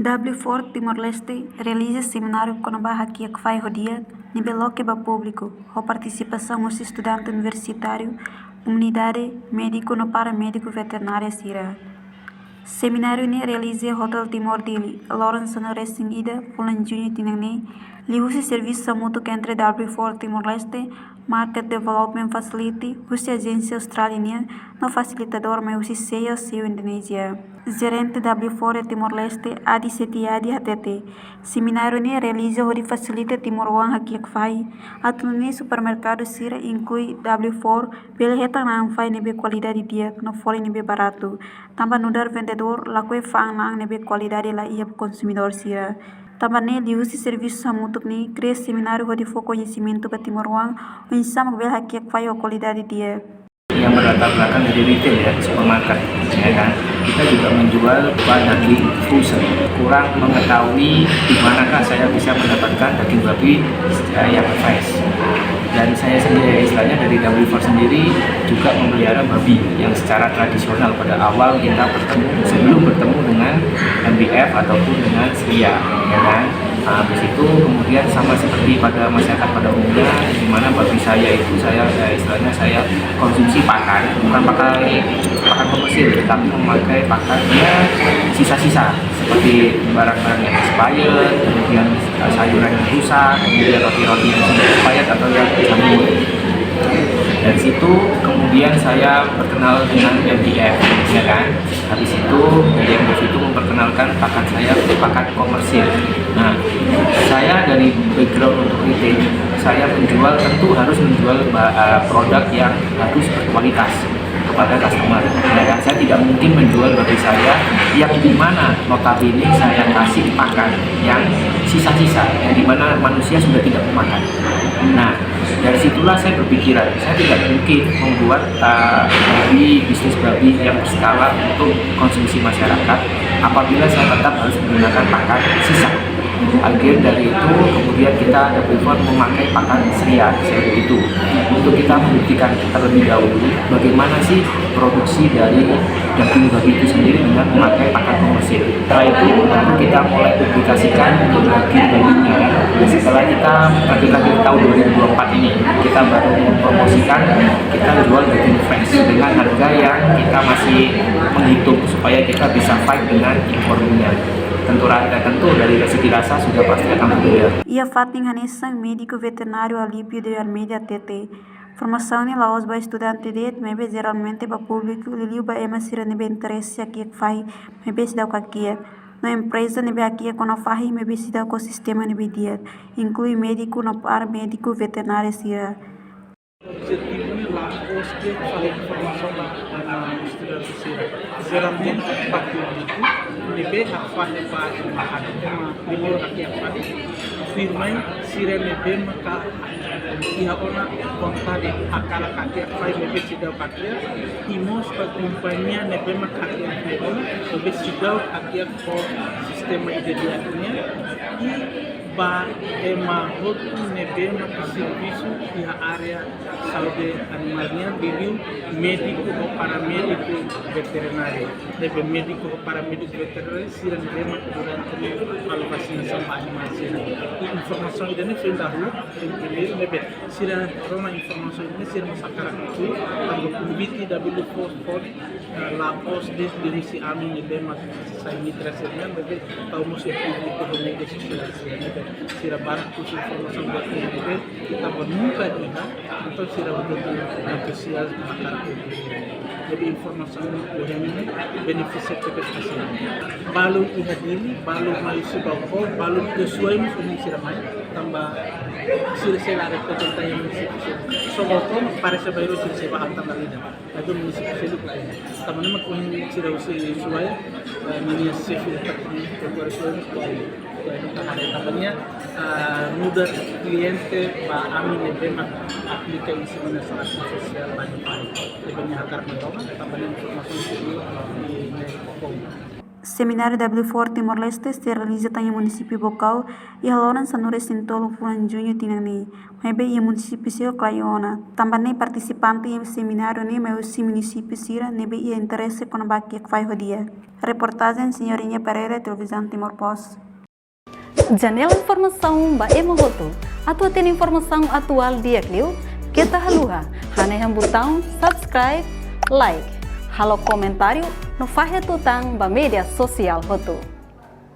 W4 Timor-Leste realiza seminário com a haki que faz rodia, nível local público, com participação dos estudantes universitários, comunidade, médico no paramédico veterinária Sira. Seminário ini realiza Hotel Timor Dili, Lawrence no Resingida, bulan Juni tinangni, lihusi serviço mútuo entre W4 Timor-Leste, Market Development Facility, usi agência australiana, no facilitador mas usi CEO Indonesia. Gerente W4 Timor-Leste, Adi Setiadi HTT. Seminário ini realiza hori facilita Timor-Wan haki fai, atuni supermercado Sira inclui W4, belheta na fai nebe qualidade dia, no fora nebe barato. Tambah nudar vendedor, lakue fang nang nebe qualidade la ia consumidor Sira. Também liusi serviço samutuk ni cria seminário hodi fo conhecimento para Timor-Wan, sama bel haki fai o qualidade dia. Yang berlatar belakang dari retail ya, supermarket ya kan, kita juga menjual daging frozen. Kurang mengetahui di manakah saya bisa mendapatkan daging babi yang fresh. Dan saya sendiri istilahnya dari W4 sendiri juga memelihara babi yang secara tradisional pada awal kita sebelum bertemu dengan MBF ataupun dengan Sria ya kan. Habis itu kemudian sama seperti pada masyarakat pada umumnya, di mana babi saya itu istilahnya saya konsumsi pakan, bukan pakan komersil, tetapi memakai pakannya sisa-sisa seperti barang-barang yang expired, kemudian sayuran yang rusak, kemudian roti-roti yang sudah expired atau yang jamur. Dari situ kemudian saya berkenal dengan MBF ya kan. Habis itu dari MBF itu memperkenalkan pakan saya untuk pakan komersil. Nah, saya dari background untuk retail, saya menjual tentu harus menjual produk yang harus berkualitas kepada customer. Ya, saya tidak mungkin menjual bagi saya yang dimana notabene saya kasih pakan yang sisa-sisa, yang dimana manusia sudah tidak memakan. Nah, dari situlah saya berpikiran, saya tidak mungkin membuat bisnis babi yang berskala untuk konsumsi masyarakat apabila saya tetap harus menggunakan pakan sisa. Akhir dari itu kemudian kita W4 memakai pakan Sria seperti itu untuk kita membuktikan terlebih dahulu bagaimana sih produksi dari daging babi itu sendiri dengan memakai pakan komersil. Setelah itu kita mulai publikasikan untuk daging babinya. Setelah kita lagi tahun 2024 ini kita baru mempromosikan kita jual daging fresh dengan harga yang kita masih menghitung supaya kita bisa fight dengan impornya. Tentu dari segi rasa sudah pasti akan berbeda. Ia Fatin Hanesang, médico veterinário Alípio de Almeida TT. Formação ni laos ba estudante det, mebe geralmente ba público, liliu ba ema sira nebe interesse aqui fai, mebe sidau kakia. Na empresa nebe aqui com a fahi, mebe sidau ko sistema nebe dia, inclui médico no par médico veterinário sira. Objetivo lá que falei informação na estudante Sira. Geralmente para público, nebe hafah para bilor aqui hafah. Firmai Sira nebe maka ia ona konta de akala kaki hafah nebe sidau kaki. Imos kompanhia nebe maka kaki ona nebe sidau kaki ko sistema idealnya. Ba ema hotu nebe maka serviço di area saúde animalnya beliau médico ou paramédico veterinário. Nebe médico ou paramédico veterinário sira nebe maka durante a vacinação para animal sira. Informação ini foi dahulu primeiro nebe sira roma informação ini sira masakara itu tanpa convite W4 lapos de misi amin nebe maka sai mitra sira nebe tahu musim público do media sosial sira barat khusus informasi buat nebe kita bermuka juga atau sira betul antusias masyarakat. Jadi informasi ini benefisit kepada balu ihadili, balu malaysia bawah, balu sesuai musim sira mai tambah sira sila representasi yang institusi. Soalnya para sebayu sira seba antar lida. Itu institusi itu lain. Taman makuhin sira sesuai mini sifil teknik keluarga namanya mudah kliente ba amin nebe aplikasi sebenarnya sangat sosial banyak banyak akar mendoman tambah informasi di Nepal. Seminário W4 Timor-Leste se realiza em município Bocau e halonan sanure sintolo bulan junho tinani. Mebe e município Sira Craiona. Também participante em seminário ne meu si município Sira nebe e interesse com baki que vai rodia. Reportagem Senhorinha Pereira, Televisão Timor Post. Janela informação ba emohoto. Atua tem informação atual dia kliu. Kita haluha. Hane botão subscribe, like. Halo comentário no Fahia Tutang ba media sosial hotu.